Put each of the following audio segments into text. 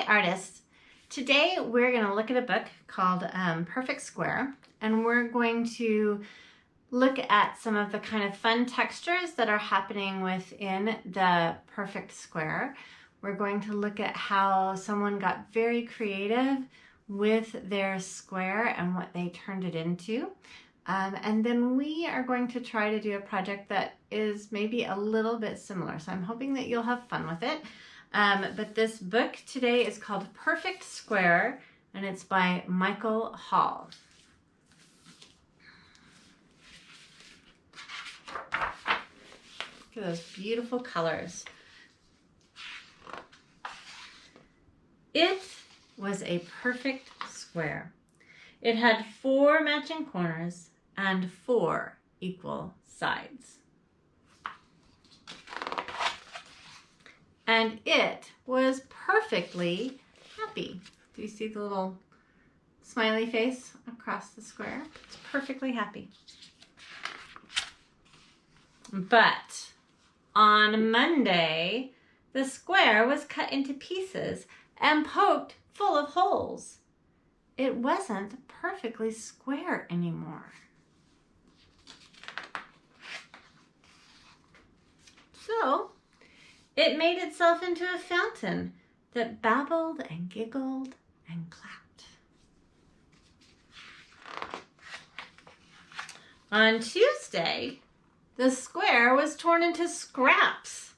artists. Today we're going to look at a book called Perfect Square, and we're going to look at some of the kind of fun textures that are happening within the perfect square. We're going to look at how someone got very creative with their square and what they turned it into. And then we are going to try to do a project that is maybe a little bit similar. So I'm hoping that you'll have fun with it. But this book today is called Perfect Square, and it's by Michael Hall. Look at those beautiful colors. It was a perfect square. It had 4 matching corners and 4 equal sides. And it was perfectly happy. Do you see the little smiley face across the square? It's perfectly happy. But on Monday, the square was cut into pieces and poked full of holes. It wasn't perfectly square anymore. So it made itself into a fountain that babbled and giggled and clapped. On Tuesday, the square was torn into scraps.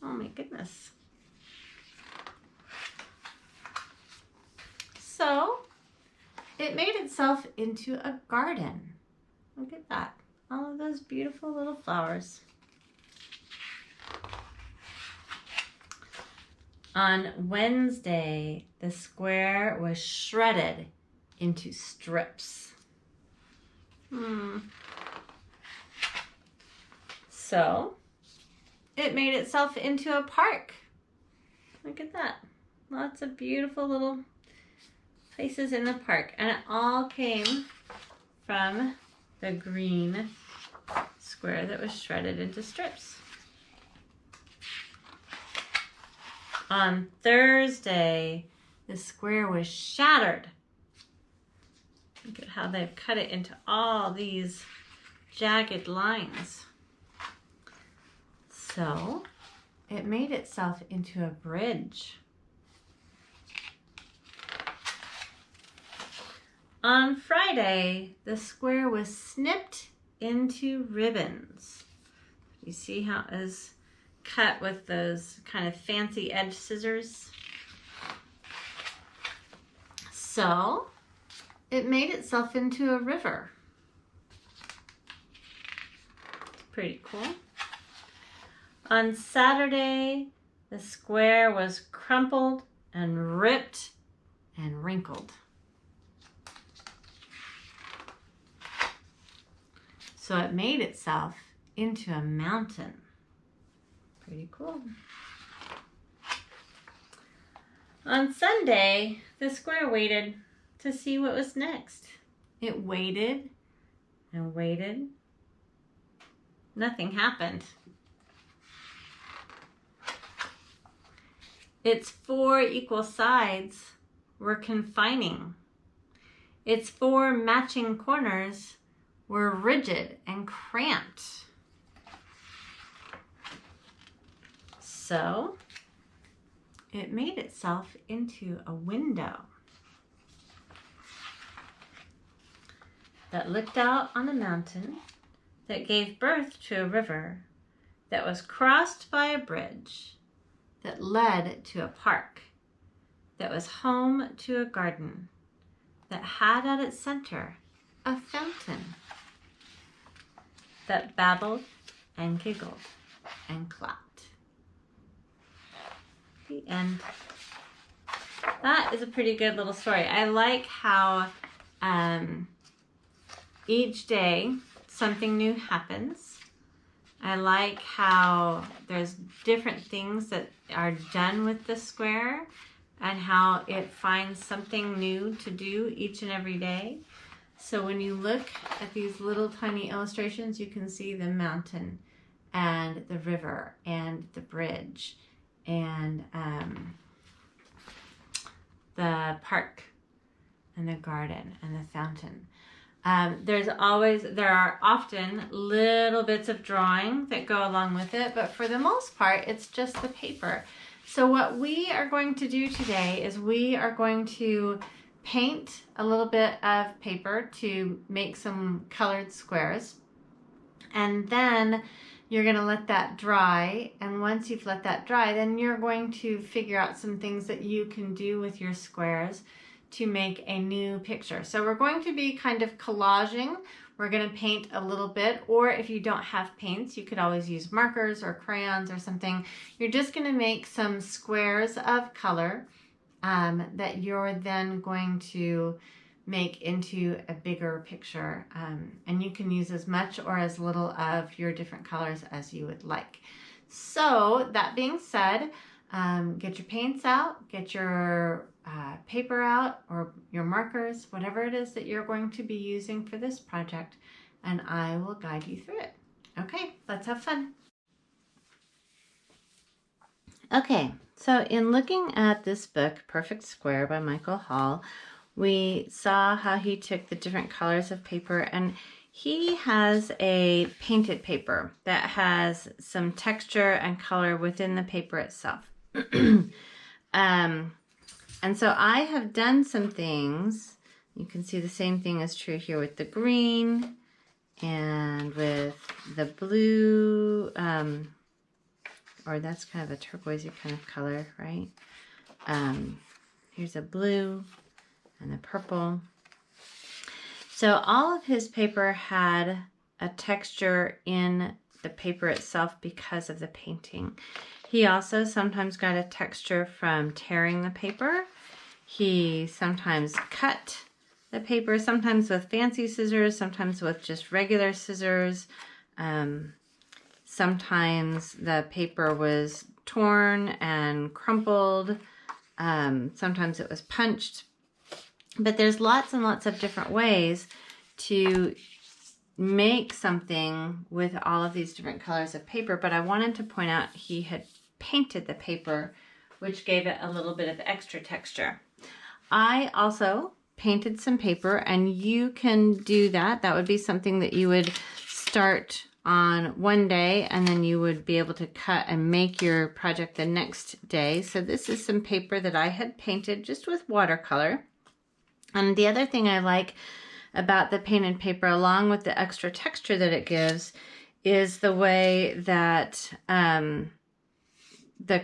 Oh my goodness. So it made itself into a garden. Look at that. All of those beautiful little flowers. On Wednesday, the square was shredded into strips. So it made itself into a park. Look at that. Lots of beautiful little places in the park. And it all came from the green square that was shredded into strips. On Thursday, the square was shattered. Look at how they've cut it into all these jagged lines. So it made itself into a bridge. On Friday, the square was snipped into ribbons. You see how it is cut with those kind of fancy edge scissors. So it made itself into a river. Pretty cool. On Saturday, the square was crumpled and ripped and wrinkled. So it made itself into a mountain. Pretty cool. On Sunday, the square waited to see what was next. It waited and waited. Nothing happened. Its 4 equal sides were confining. Its 4 matching corners were rigid and cramped. So it made itself into a window that looked out on a mountain that gave birth to a river that was crossed by a bridge that led to a park that was home to a garden that had at its center a fountain that babbled and giggled and clapped. The end. That is a pretty good little story. I like how each day something new happens. I like how there's different things that are done with the square and how it finds something new to do each and every day. So when you look at these little tiny illustrations, you can see the mountain and the river and the bridge and the park and the garden and the fountain. There are often little bits of drawing that go along with it, but for the most part, it's just the paper. So what we are going to do today is we are going to paint a little bit of paper to make some colored squares. And then you're going to let that dry. And once you've let that dry, then you're going to figure out some things that you can do with your squares to make a new picture. So we're going to be kind of collaging. We're going to paint a little bit, or if you don't have paints, you could always use markers or crayons or something. You're just going to make some squares of color that you're then going to make into a bigger picture. And you can use as much or as little of your different colors as you would like. So that being said, get your paints out, get your paper out, or your markers, whatever it is that you're going to be using for this project, and I will guide you through it. Okay, let's have fun. Okay, so in looking at this book, Perfect Square by Michael Hall, we saw how he took the different colors of paper, and he has a painted paper that has some texture and color within the paper itself. And so I have done some things. You can see the same thing is true here with the green and with the blue, or that's kind of a turquoisey kind of color, right? Here's a blue and a purple. So all of his paper had a texture in the paper itself because of the painting. He also sometimes got a texture from tearing the paper. He sometimes cut the paper, sometimes with fancy scissors, sometimes with just regular scissors. Sometimes the paper was torn and crumpled. Sometimes it was punched. But there's lots and lots of different ways to make something with all of these different colors of paper. But I wanted to point out he had painted the paper, which gave it a little bit of extra texture. I also painted some paper, and you can do that. That would be something that you would start on one day, and then you would be able to cut and make your project the next day. So this is some paper that I had painted just with watercolor. And the other thing I like about the painted paper, along with the extra texture that it gives, is the way that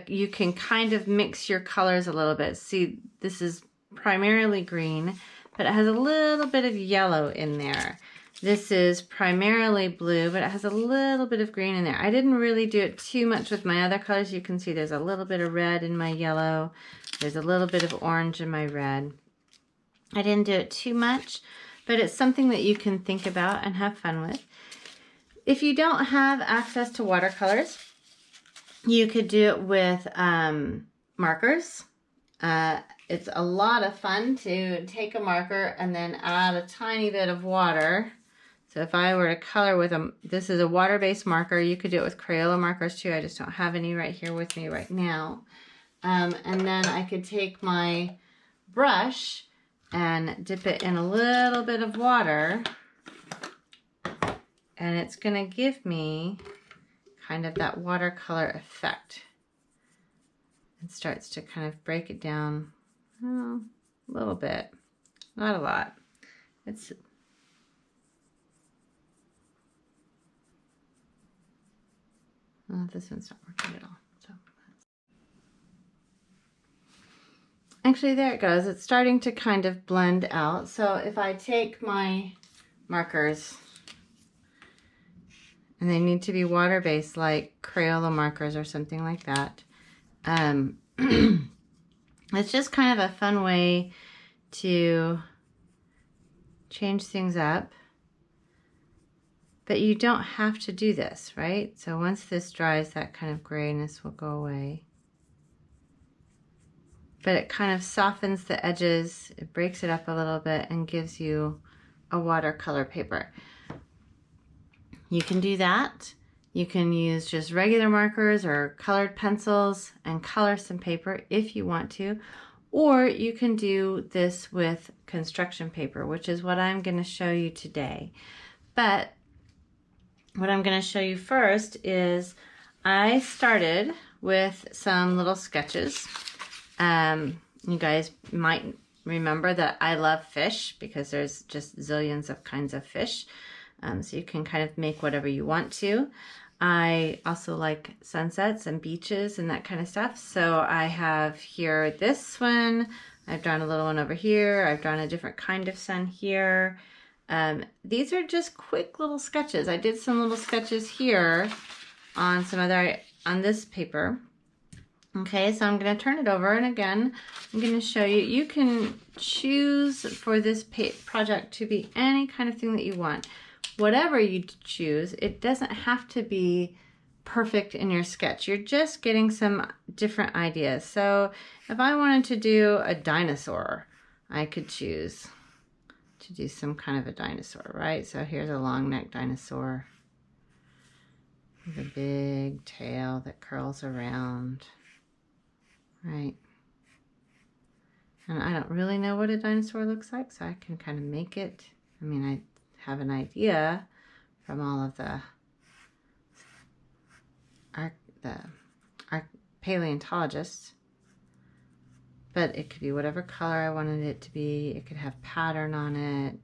you can kind of mix your colors a little bit. See, this is primarily green, but it has a little bit of yellow in there. This is primarily blue, but it has a little bit of green in there. I didn't really do it too much with my other colors. You can see there's a little bit of red in my yellow. There's a little bit of orange in my red. I didn't do it too much, but it's something that you can think about and have fun with. If you don't have access to watercolors, you could do it with markers. It's a lot of fun to take a marker and then add a tiny bit of water. So if I were to color with this is a water-based marker. You could do it with Crayola markers too. I just don't have any right here with me right now. And then I could take my brush and dip it in a little bit of water. And it's going to give me kind of that watercolor effect. It starts to kind of break it down a little bit, not a lot. This one's not working at all. So actually, there it goes. It's starting to kind of blend out. So if I take my markers, and they need to be water-based, like Crayola markers or something like that. It's just kind of a fun way to change things up. But you don't have to do this, right? So once this dries, that kind of grayness will go away. But it kind of softens the edges, it breaks it up a little bit, and gives you a watercolor paper. You can do that. You can use just regular markers or colored pencils and color some paper if you want to. Or you can do this with construction paper, which is what I'm going to show you today. But what I'm going to show you first is I started with some little sketches. You guys might remember that I love fish because there's just zillions of kinds of fish. So you can kind of make whatever you want to. I also like sunsets and beaches and that kind of stuff. So I have here this one. I've drawn a little one over here. I've drawn a different kind of sun here. These are just quick little sketches. I did some little sketches here on on this paper. Okay, so I'm going to turn it over, and again, I'm going to show you. You can choose for this project to be any kind of thing that you want. Whatever you choose, it doesn't have to be perfect in your sketch. You're just getting some different ideas. So if I wanted to do a dinosaur, I could choose to do some kind of a dinosaur, right? So here's a long neck dinosaur with a big tail that curls around, right? And I don't really know what a dinosaur looks like, so I can kind of make it. I mean, I have an idea from all of the paleontologists, but it could be whatever color I wanted it to be. It could have pattern on it.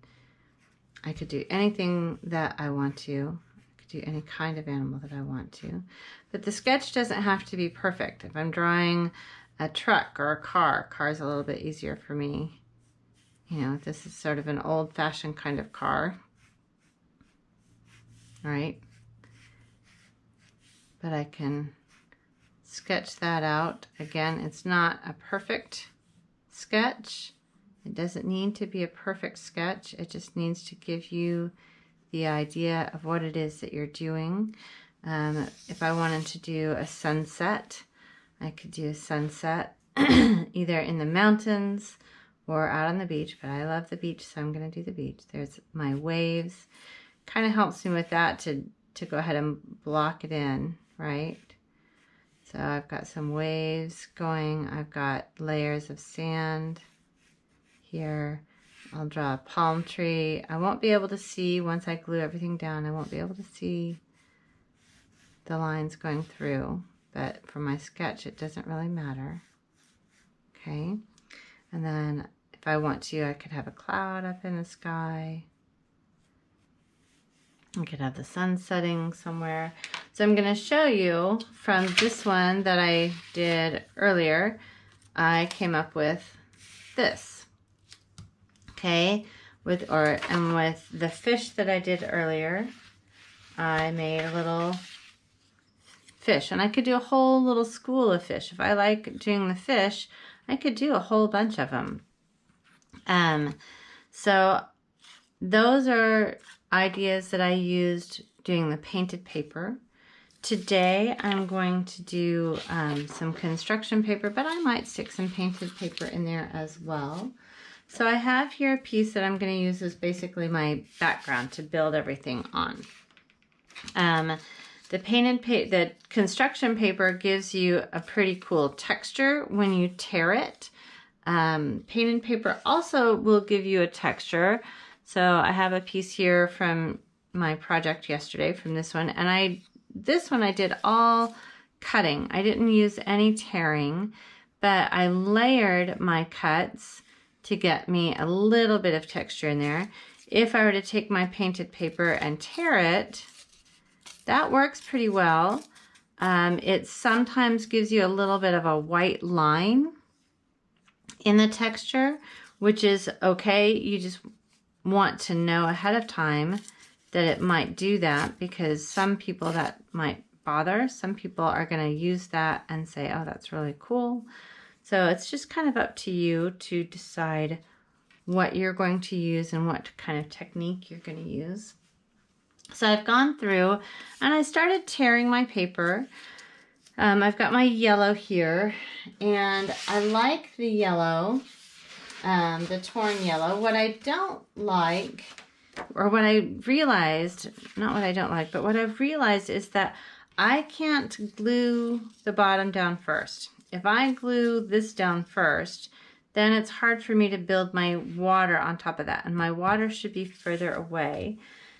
I could do anything that I want to. I could do any kind of animal that I want to. But the sketch doesn't have to be perfect. If I'm drawing a truck or a car is a little bit easier for me. You know, this is sort of an old-fashioned kind of car. Right? But I can sketch that out. Again, it's not a perfect sketch. It doesn't need to be a perfect sketch. It just needs to give you the idea of what it is that you're doing. If I wanted to do a sunset, I could do a sunset either in the mountains or out on the beach, but I love the beach, so I'm going to do the beach. There's my waves. Kind of helps me with that to go ahead and block it in, right? So I've got some waves going. I've got layers of sand here. I'll draw a palm tree. I won't be able to see once I glue everything down. I won't be able to see the lines going through, but for my sketch, it doesn't really matter. Okay, and then if I want to, I could have a cloud up in the sky. I could have the sun setting somewhere. So I'm going to show you from this one that I did earlier. I came up with this. Okay, with the fish that I did earlier, I made a little fish, and I could do a whole little school of fish. If I like doing the fish, I could do a whole bunch of them. So those are ideas that I used doing the painted paper. Today I'm going to do some construction paper, but I might stick some painted paper in there as well. So I have here a piece that I'm going to use as basically my background to build everything on. The construction paper gives you a pretty cool texture when you tear it. Painted paper also will give you a texture. So I have a piece here from my project yesterday from this one, and this one I did all cutting. I didn't use any tearing, but I layered my cuts to get me a little bit of texture in there. If I were to take my painted paper and tear it, that works pretty well. It sometimes gives you a little bit of a white line in the texture, which is okay. You just want to know ahead of time that it might do that, because some people that might bother. Some people are going to use that and say, oh, that's really cool. So it's just kind of up to you to decide what you're going to use and what kind of technique you're going to use. So I've gone through and I started tearing my paper. I've got my yellow here, and I like the yellow, the torn yellow. What I don't like, or what I realized, not what I don't like, but what I've realized is that I can't glue the bottom down first. If I glue this down first, then it's hard for me to build my water on top of that. And my water should be further away.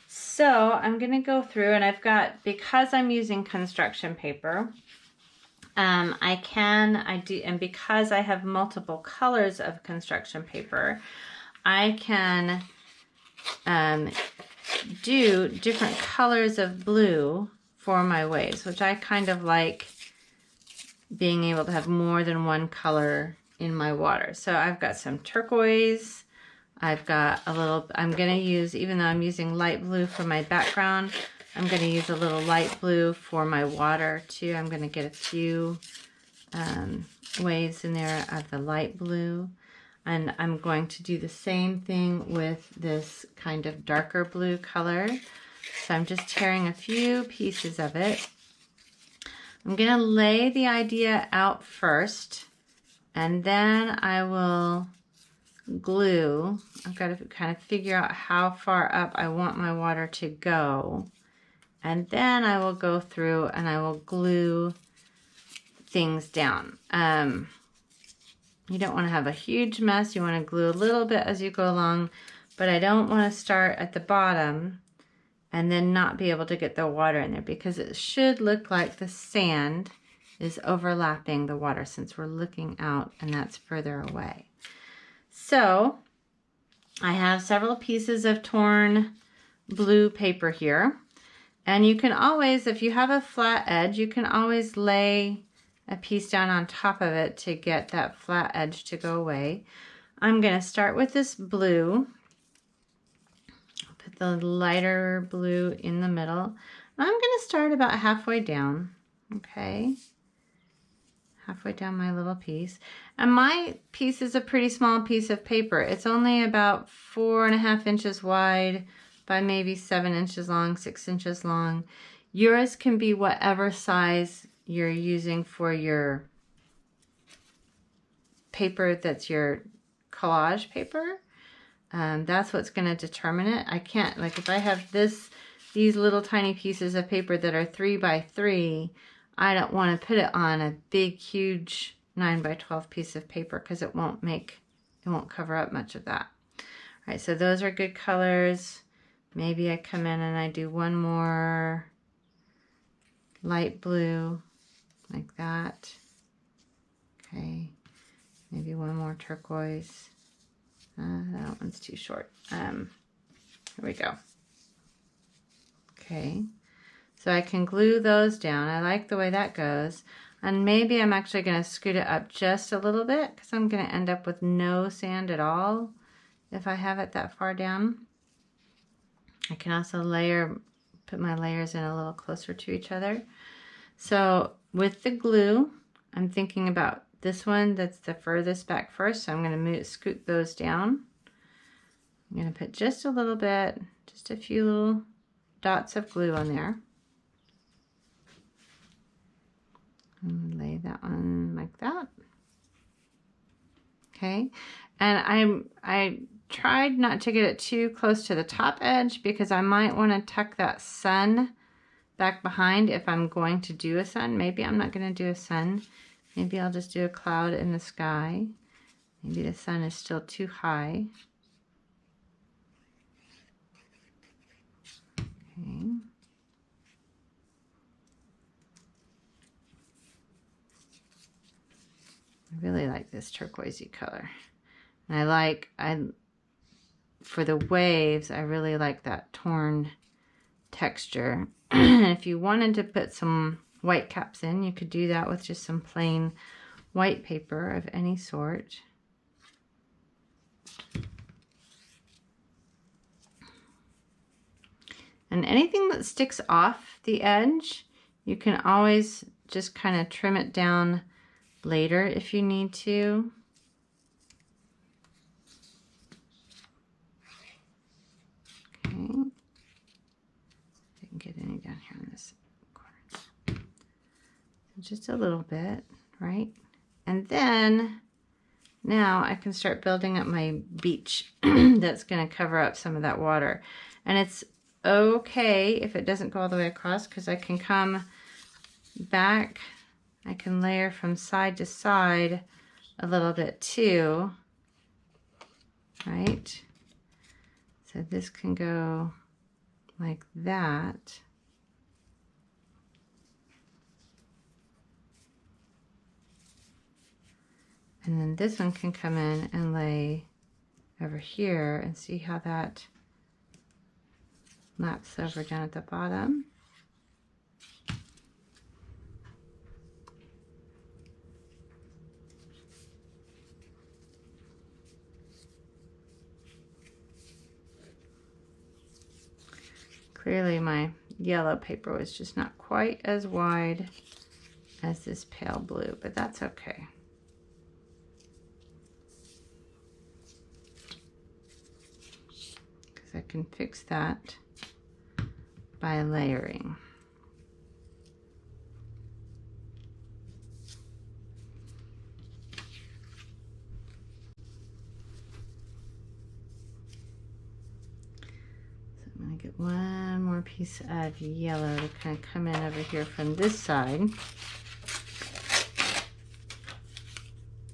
So I'm going to go through, and I've got, because I'm using construction paper, and because I have multiple colors of construction paper, I can do different colors of blue for my waves, which I kind of like being able to have more than one color in my water. So I've got some turquoise. I've got a little, I'm going to use, even though I'm using light blue for my background, I'm going to use a little light blue for my water too. I'm going to get a few waves in there of the light blue. And I'm going to do the same thing with this kind of darker blue color. So I'm just tearing a few pieces of it. I'm going to lay the idea out first, and then I will glue. I've got to kind of figure out how far up I want my water to go. And then I will go through and I will glue things down. You don't want to have a huge mess. You want to glue a little bit as you go along, but I don't want to start at the bottom and then not be able to get the water in there, because it should look like the sand is overlapping the water since we're looking out and that's further away. So I have several pieces of torn blue paper here, and you can always, if you have a flat edge, you can always lay a piece down on top of it to get that flat edge to go away. I'm going to start with this blue. I'll put the lighter blue in the middle. I'm going to start about halfway down, okay? Halfway down my little piece. And my piece is a pretty small piece of paper. It's only about 4.5 inches wide by maybe 7 inches long, 6 inches long. Yours can be whatever size you're using for your paper that's your collage paper. That's what's going to determine it. I can't, like if I have these little tiny pieces of paper that are 3 by 3, I don't want to put it on a big, huge 9 by 12 piece of paper because it won't cover up much of that. All right, so those are good colors. Maybe I come in and I do one more light blue like that. Okay, maybe one more turquoise. That one's too short. Here we go. Okay, so I can glue those down. I like the way that goes. And maybe I'm actually going to scoot it up just a little bit because I'm going to end up with no sand at all if I have it that far down. I can also put my layers in a little closer to each other. So with the glue, I'm thinking about this one that's the furthest back first. So I'm going to scoot those down. I'm going to put just a little bit, just a few little dots of glue on there. And lay that one like that. Okay, and I tried not to get it too close to the top edge because I might want to tuck that sun back behind if I'm going to do a sun. Maybe I'm not going to do a sun. Maybe I'll just do a cloud in the sky. Maybe the sun is still too high. Okay. I really like this turquoisey color. And for the waves, I really like that torn texture. If you wanted to put some white caps in, you could do that with just some plain white paper of any sort. And anything that sticks off the edge, you can always just kind of trim it down later if you need to. Okay. Didn't get any down here in this corner. Just a little bit, right? And then now I can start building up my beach that's going to cover up some of that water. And it's okay if it doesn't go all the way across because I can come back. I can layer from side to side a little bit too right? So this can go like that. And then this one can come in and lay over here, and see how that laps over down at the bottom. Clearly my yellow paper was just not quite as wide as this pale blue, but that's okay. Because I can fix that by layering. I'm going to get one more piece of yellow to kind of come in over here from this side.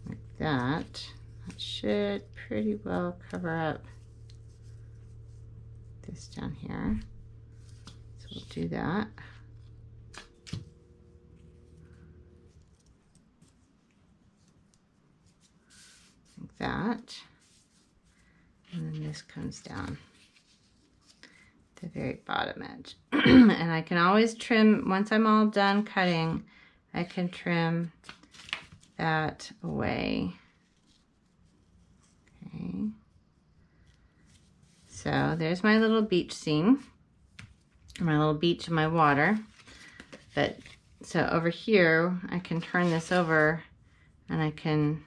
Like that. That should pretty well cover up this down here. So we'll do that. Like that. And then this comes down the very bottom edge. And I can always trim, once I'm all done cutting, I can trim that away. Okay. So there's my little beach scene, my little beach and my water. But so over here, I can turn this over and I can,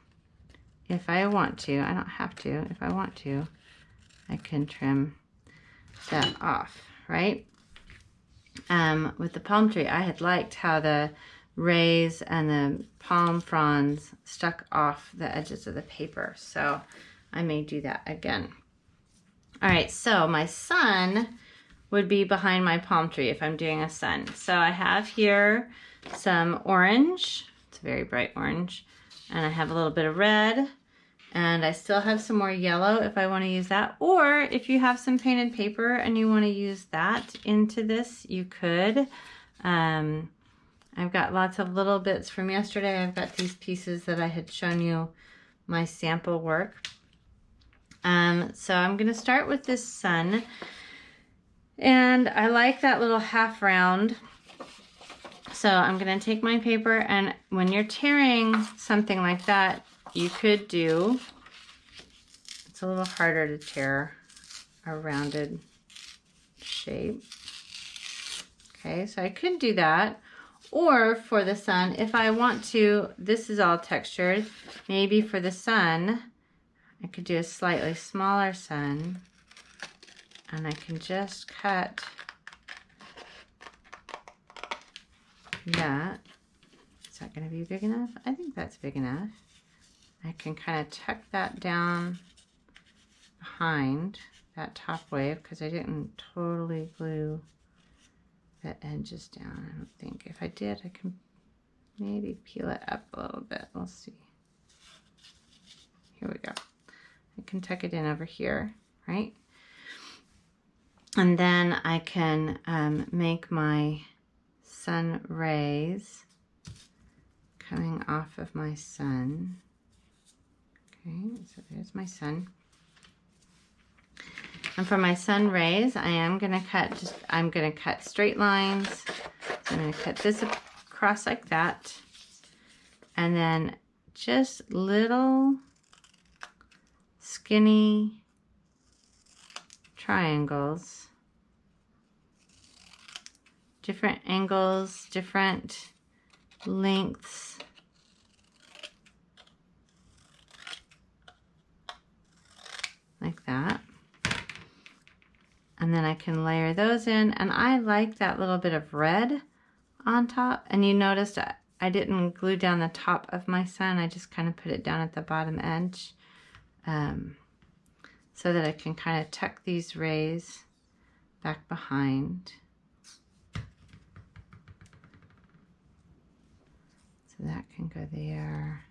if I want to, I don't have to, if I want to, I can trim that off, right? With the palm tree, I had liked how the rays and the palm fronds stuck off the edges of the paper, so I may do that again. All right, so my sun would be behind my palm tree if I'm doing a sun. So I have here some orange, it's a very bright orange, and I have a little bit of red, and I still have some more yellow if I want to use that. Or if you have some painted paper and you want to use that into this, you could. I've got lots of little bits from yesterday. I've got these pieces that I had shown you my sample work. So I'm going to start with this sun. And I like that little half round. So I'm going to take my paper, and when you're tearing something like that, you could do, it's a little harder to tear a rounded shape. Okay, so I could do that. Or for the sun, if I want to, this is all textured, maybe for the sun, I could do a slightly smaller sun, and I can just cut that. Is that going to be big enough? I think that's big enough. I can kind of tuck that down behind that top wave because I didn't totally glue the edges down, I don't think. If I did, I can maybe peel it up a little bit. We'll see. Here we go. I can tuck it in over here, right? And then I can make my sun rays coming off of my sun. Okay, so there's my sun. And for my sun rays, I am going to cut, I'm going to cut straight lines. So I'm going to cut this across like that. And then just little skinny triangles. Different angles, different lengths. Like that. And then I can layer those in, and I like that little bit of red on top. And you noticed I didn't glue down the top of my sun, I just kind of put it down at the bottom edge so that I can kind of tuck these rays back behind. So that can go there.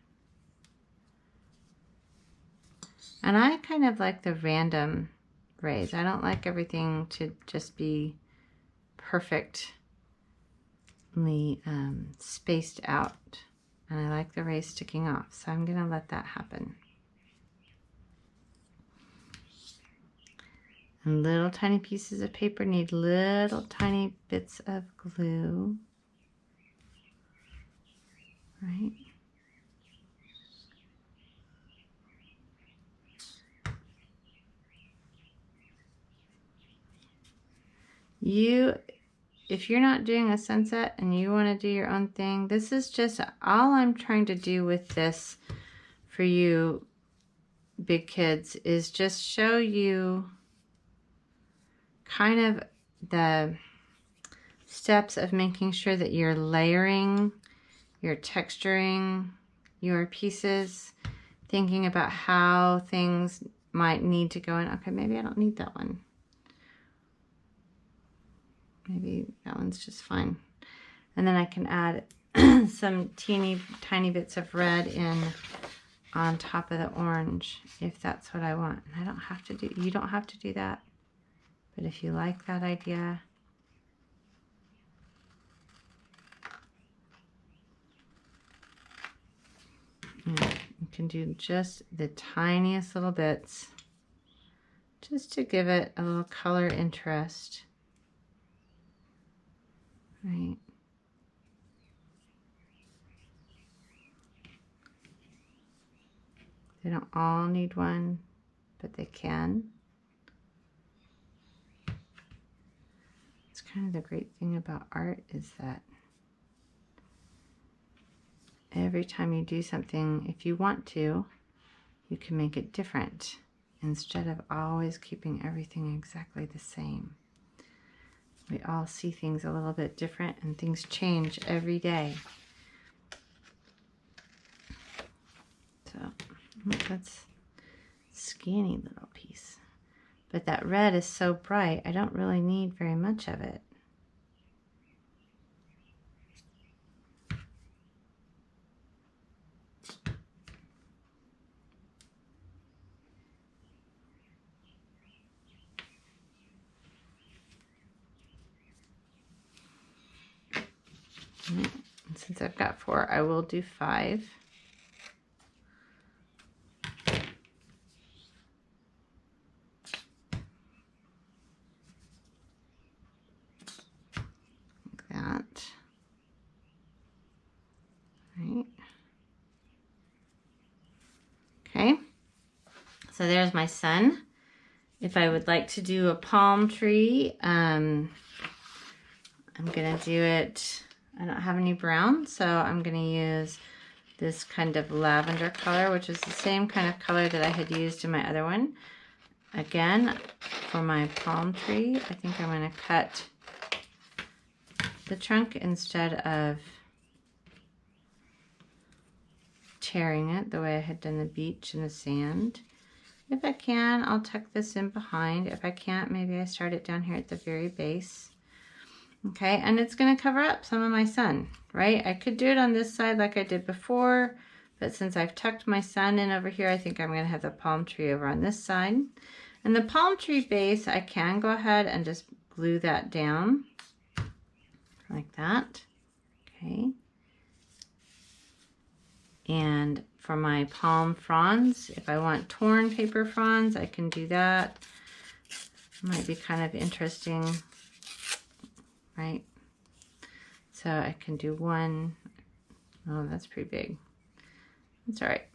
And I kind of like the random rays. I don't like everything to just be perfectly spaced out. And I like the rays sticking off. So I'm going to let that happen. And little tiny pieces of paper need little tiny bits of glue. Right? If you're not doing a sunset and you want to do your own thing, this is just all I'm trying to do with this for you big kids is just show you kind of the steps of making sure that you're layering, you're texturing your pieces, thinking about how things might need to go in. Okay, maybe I don't need that one. Maybe that one's just fine. And then I can add some teeny tiny bits of red in on top of the orange if that's what I want. And I don't have to do, you don't have to do that. But if you like that idea, you can do just the tiniest little bits just to give it a little color interest. Right. They don't all need one, but they can. It's kind of the great thing about art is that every time you do something, if you want to, you can make it different instead of always keeping everything exactly the same. We all see things a little bit different and things change every day. So that's a skinny little piece. But that red is so bright, I don't really need very much of it. And since I've got 4, I will do 5. Like that. Right. Okay. So there's my sun. If I would like to do a palm tree, I'm going to do it. I don't have any brown, so I'm going to use this kind of lavender color, which is the same kind of color that I had used in my other one. Again, for my palm tree, I think I'm going to cut the trunk instead of tearing it the way I had done the beach and the sand. If I can, I'll tuck this in behind. If I can't, maybe I start it down here at the very base. Okay, and it's going to cover up some of my sun, right? I could do it on this side like I did before, but since I've tucked my sun in over here, I think I'm going to have the palm tree over on this side. And the palm tree base, I can go ahead and just glue that down like that. Okay. And for my palm fronds, if I want torn paper fronds, I can do that. Might be kind of interesting. Right, so I can do one. Oh, that's pretty big. That's all right.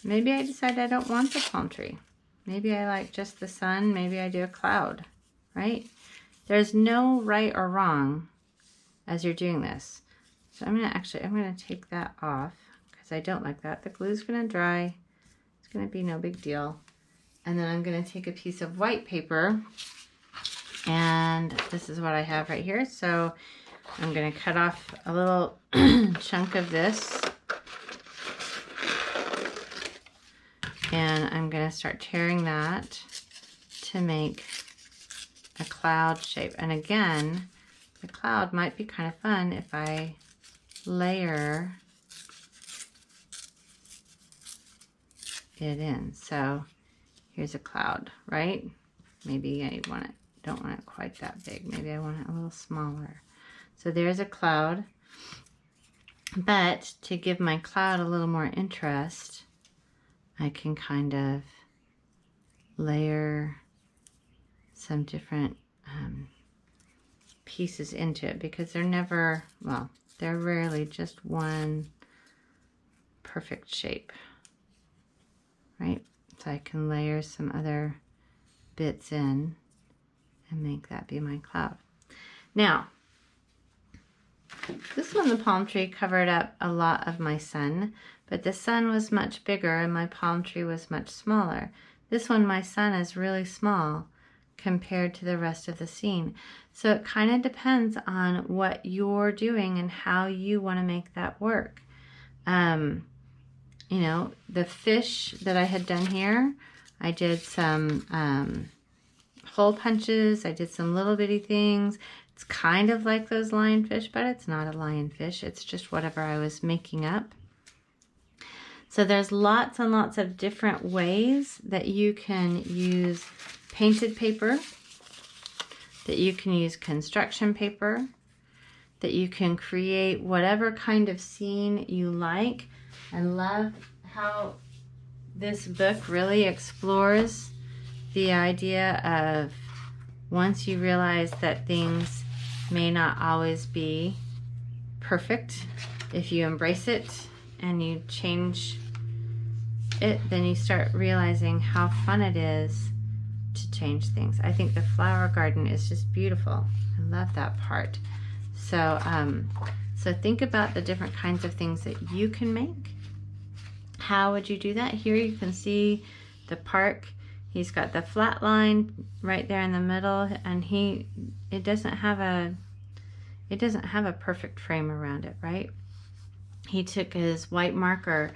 Maybe I decide I don't want the palm tree. Maybe I like just the sun. Maybe I do a cloud, right? There's no right or wrong as you're doing this. So I'm going to take that off because I don't like that. The glue's going to dry. It's going to be no big deal. And then I'm going to take a piece of white paper, and this is what I have right here. So I'm going to cut off a little chunk of this, and I'm going to start tearing that to make a cloud shape. And again, the cloud might be kind of fun if I layer it in. So here's a cloud, right? Maybe I don't want it quite that big. Maybe I want it a little smaller. So there's a cloud. But to give my cloud a little more interest, I can kind of layer some different pieces into it, because they're never, well, they're rarely just one perfect shape, right? So I can layer some other bits in and make that be my cloud. Now, this one, the palm tree, covered up a lot of my sun, but the sun was much bigger and my palm tree was much smaller. This one, my sun is really small compared to the rest of the scene. So it kind of depends on what you're doing and how you want to make that work. You know, the fish that I had done here, I did some hole punches, I did some little bitty things. It's kind of like those lionfish, but it's not a lionfish. It's just whatever I was making up. So there's lots and lots of different ways that you can use painted paper, that you can use construction paper, that you can create whatever kind of scene you like. I love how this book really explores the idea of, once you realize that things may not always be perfect, if you embrace it and you change it, then you start realizing how fun it is to change things. I think the flower garden is just beautiful. I love that part. So, so think about the different kinds of things that you can make. How would you do that? Here you can see the park. He's got the flat line right there in the middle, and it doesn't have a perfect frame around it, right? He took his white marker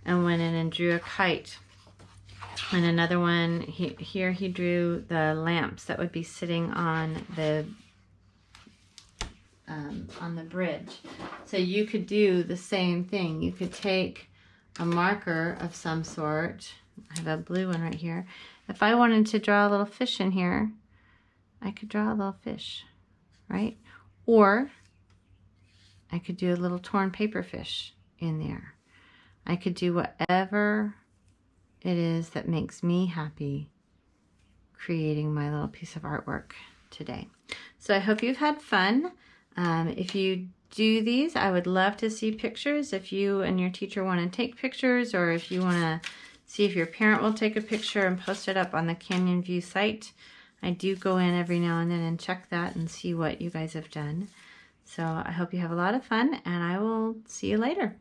and went in and drew a kite. And another one, here he drew the lamps that would be sitting on the bridge. So you could do the same thing. You could take a marker of some sort. I have a blue one right here. If I wanted to draw a little fish in here, I could draw a little fish, right? Or I could do a little torn paper fish in there. I could do whatever it is that makes me happy creating my little piece of artwork today. So I hope you've had fun. If you do these, I would love to see pictures. If you and your teacher want to take pictures, or if you want to see if your parent will take a picture and post it up on the Canyon View site. I do go in every now and then and check that and see what you guys have done. So I hope you have a lot of fun, and I will see you later.